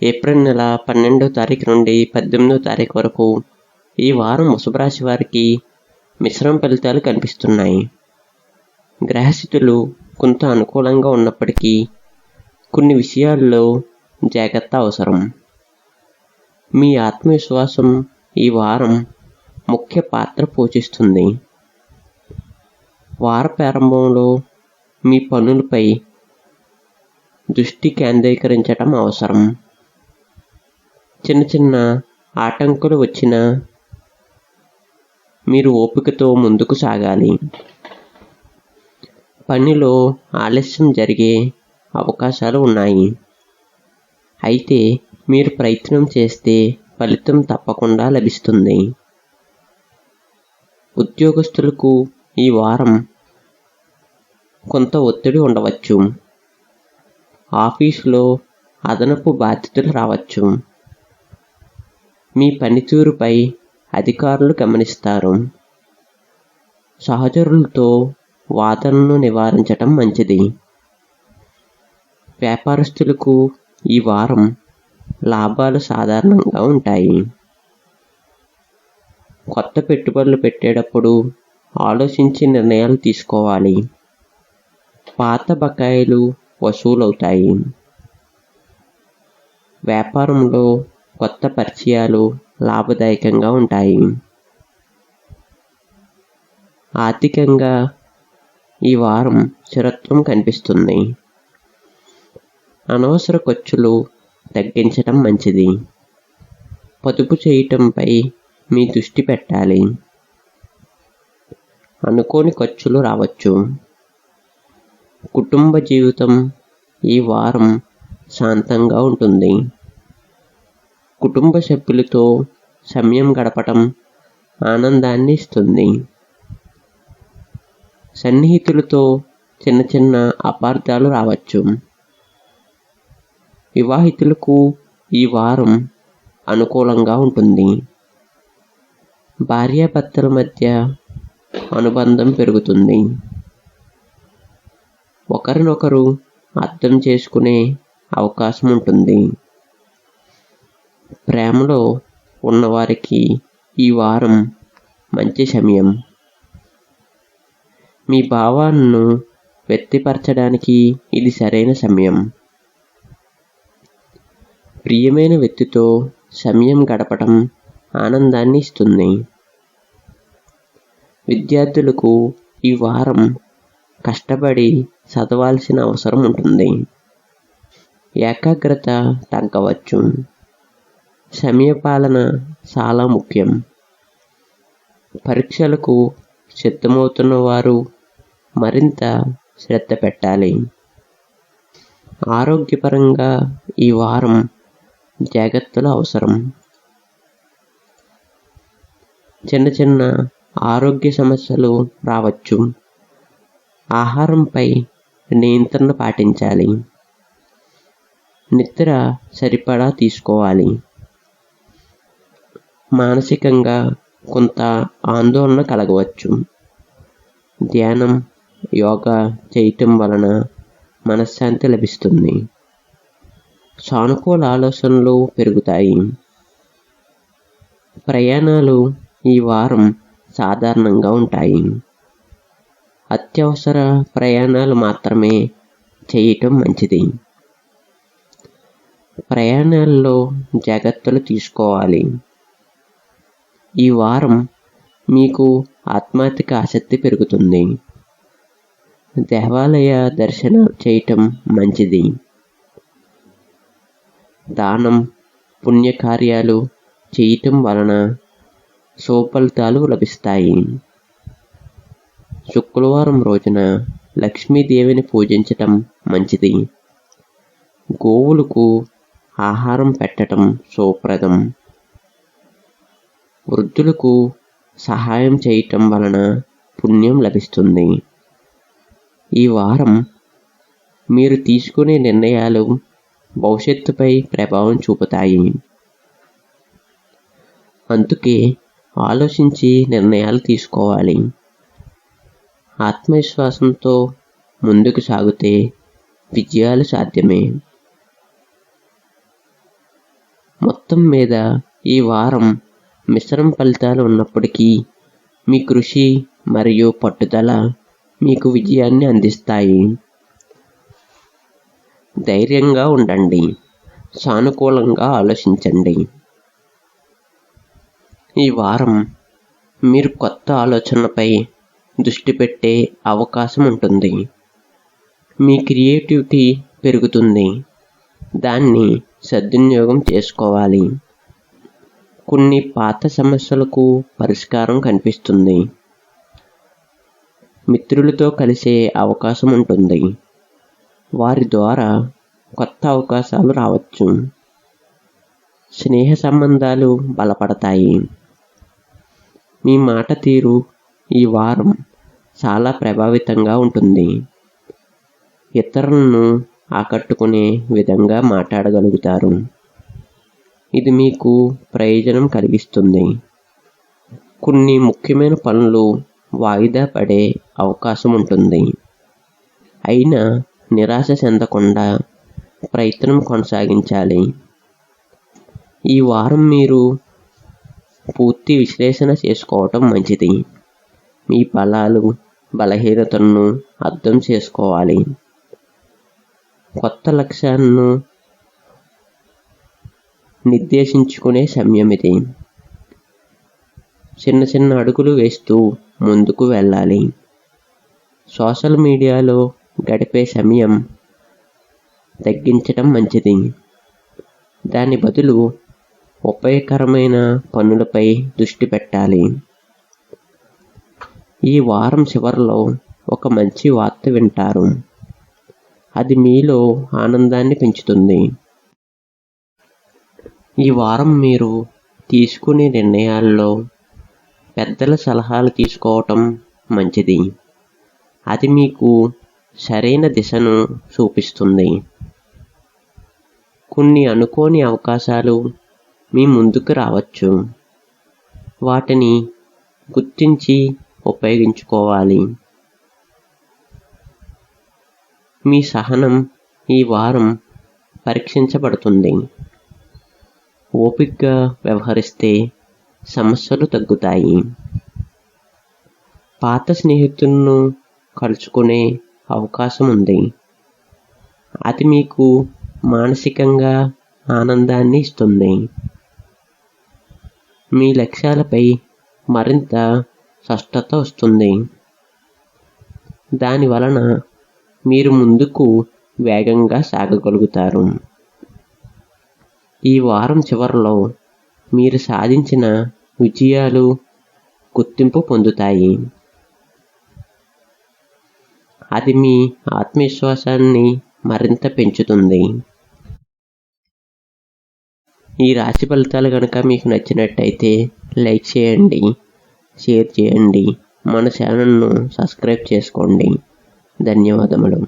April నెల 12వ తారీఖు నుండి 18వ తారీఖు వరకు ఈ వారం వృషభ రాశి వారికి మిశ్రమ ఫలితాలు కనిపిస్తున్నాయి. గ్రహస్థితులు కొంత అనుకూలంగా ఉన్నప్పటికీ కొన్ని విషయాల్లో జాగ్రత్త అవసరం. మీ ఆత్మవిశ్వాసం ఈ వారం ముఖ్య పాత్ర పోషిస్తుంది. వార ప్రారంభంలో మీ పనులపై దృష్టి కేంద్రీకరించడం అవసరం. చిన్న చిన్న ఆటంకులు వచ్చినా మీరు ఓపికతో ముందుకు సాగాలి. పనిలో ఆలస్యం జరిగే అవకాశాలు ఉన్నాయి. అయితే మీరు ప్రయత్నం చేస్తే ఫలితం తప్పకుండా లభిస్తుంది. ఉద్యోగస్తులకు ఈ వారం కొంత ఒత్తిడి ఉండవచ్చు. ఆఫీసులో అదనపు బాధ్యతలు రావచ్చు. మీ పనితీరుపై అధికారులు గమనిస్తారు. సహచరులతో వాదనను నివారించడం మంచిది. వ్యాపారస్తులకు ఈ వారం లాభాలు సాధారణంగా ఉంటాయి. కొత్త పెట్టుబడులు పెట్టేటప్పుడు ఆలోచించి నిర్ణయాలు తీసుకోవాలి. పాత బకాయిలు వసూలవుతాయి. వ్యాపారంలో కొత్త పరిచయాలు లాభదాయకంగా ఉంటాయి. ఆర్థికంగా ఈ వారం స్థిరత్వం కనిపిస్తుంది. అనవసర ఖర్చులు తగ్గించడం మంచిది. పొదుపు చేయటంపై మీ దృష్టి పెట్టాలి. అనుకోని ఖర్చులు రావచ్చు. కుటుంబ జీవితం ఈ వారం శాంతంగా ఉంటుంది. కుటుంబ సభ్యులతో సమయం గడపటం ఆనందాన్ని ఇస్తుంది. సన్నిహితులతో చిన్న చిన్న అపార్థాలు రావచ్చు. వివాహితులకు ఈ వారం అనుకూలంగా ఉంటుంది. భార్యాభర్తల మధ్య అనుబంధం పెరుగుతుంది. ఒకరినొకరు అర్థం చేసుకునే అవకాశం ఉంటుంది. ప్రేమలో ఉన్నవారికి ఈ వారం మంచి సమయం. మీ భావాలను వ్యక్తపరచడానికి ఇది సరైన సమయం. ప్రియమైన వ్యక్తితో సమయం గడపడం ఆనందాన్ని ఇస్తుంది. విద్యార్థులకు ఈ వారం కష్టపడి చదవాల్సిన అవసరం ఉంటుంది. ఏకాగ్రత తగ్గవచ్చు. సమయపాలన చాలా ముఖ్యం. పరీక్షలకు సిద్ధమవుతున్న వారు మరింత శ్రద్ధ పెట్టాలి. ఆరోగ్యపరంగా ఈ వారం జాగ్రత్తలు అవసరం. చిన్న చిన్న ఆరోగ్య సమస్యలు రావచ్చు. ఆహారంపై నియంత్రణ పాటించాలి. నిద్ర సరిపడా తీసుకోవాలి. మానసికంగా కొంత ఆందోళన కలగవచ్చు. ధ్యానం, యోగా చేయటం వలన మనశ్శాంతి లభిస్తుంది. సానుకూల ఆలోచనలు పెరుగుతాయి. ప్రయాణాలు ఈ వారం సాధారణంగా ఉంటాయి. అత్యవసర ప్రయాణాలు మాత్రమే చేయటం మంచిది. ప్రయాణాల్లో జాగ్రత్తలు తీసుకోవాలి. ఈ వారం మీకు ఆధ్యాత్మిక ఆసక్తి పెరుగుతుంది. దేవాలయ దర్శనం చేయటం మంచిది. దానం, పుణ్యకార్యాలు చేయటం వలన సుఫలితాలు లభిస్తాయి. శుక్రవారం రోజున లక్ష్మీదేవిని పూజించటం మంచిది. గోవులకు ఆహారం పెట్టడం శుభప్రదం. వృద్ధులకు సహాయం చేయటం వలన పుణ్యం లభిస్తుంది. ఈ వారం మీరు తీసుకునే నిర్ణయాలు భవిష్యత్తుపై ప్రభావం చూపుతాయి. అందుకే ఆలోచించి నిర్ణయాలు తీసుకోవాలి. ఆత్మవిశ్వాసంతో ముందుకు సాగితే విజయాలు సాధ్యమే. మొత్తం మీద ఈ వారం మిశ్రమ ఫలితాలు ఉన్నప్పటికీ మీ కృషి మరియు పట్టుదల మీకు విజయాన్ని అందిస్తాయి. ధైర్యంగా ఉండండి, సానుకూలంగా ఆలోచించండి. ఈ వారం మీరు కొత్త ఆలోచనలపై దృష్టి పెట్టే అవకాశం ఉంటుంది. మీ క్రియేటివిటీ పెరుగుతుంది, దాన్ని సద్వినియోగం చేసుకోవాలి. కొన్ని పాత సమస్యలకు పరిష్కారం కనిపిస్తుంది. మిత్రులతో కలిసే అవకాశం ఉంటుంది, వారి ద్వారా కొత్త అవకాశాలు రావచ్చు. స్నేహ సంబంధాలు బలపడతాయి. మీ మాట తీరు ఈ వారం చాలా ప్రభావితంగా ఉంటుంది. ఇతరులను ఆకట్టుకునే విధంగా మాట్లాడగలుగుతారు. ఇది మీకు ప్రయోజనం కలిగిస్తుంది. కొన్ని ముఖ్యమైన పనులు వాయిదా పడే అవకాశం ఉంటుంది. అయినా నిరాశ చెందకుండా ప్రయత్నం కొనసాగించాలి. ఈ వారం మీరు పూర్తి విశ్లేషణ చేసుకోవటం మంచిది. మీ బలాలు, బలహీనతలను అర్థం చేసుకోవాలి. కొత్త లక్ష్యాలను నిర్దేశించుకునే సమయం ఇది. చిన్న చిన్న అడుగులు వేస్తూ ముందుకు వెళ్ళాలి. సోషల్ మీడియాలో గడిపే సమయం తగ్గించడం మంచిది. దాని బదులు ఉపయోగకరమైన పనులపై దృష్టి పెట్టాలి. ఈ వారం చివరిలో ఒక మంచి వార్త వింటారు. అది మీలో ఆనందాన్ని పెంచుతుంది. ఈ వారం మీరు తీసుకునే నిర్ణయాల్లో పెద్దల సలహాలు తీసుకోవటం మంచిది. అది మీకు సరైన దిశను చూపిస్తుంది. కొన్ని అనుకోని అవకాశాలు మీ ముందుకు రావచ్చు. వాటిని గుర్తించి ఉపయోగించుకోవాలి. మీ సహనం ఈ వారం పరీక్షించబడుతుంది. ఓపికగా వ్యవహరిస్తే సమస్యలు తగ్గుతాయి. పాత స్నేహితులను కలుసుకునే అవకాశం ఉంది. అది మీకు మానసికంగా ఆనందాన్ని ఇస్తుంది. మీ లక్ష్యాలపై మరింత స్పష్టత వస్తుంది. దాని వలన మీరు ముందుకు వేగంగా సాగగలుగుతారు. ఈ వారం చివరిలో మీరు సాధించిన విజయాలు గుర్తింపు పొందుతాయి. అది మీ ఆత్మవిశ్వాసాన్ని మరింత పెంచుతుంది. ఈ రాశి ఫలితాలు కనుక మీకు నచ్చినట్టయితే లైక్ చేయండి, షేర్ చేయండి, మన ఛానల్ను సబ్స్క్రైబ్ చేసుకోండి. ధన్యవాదములు.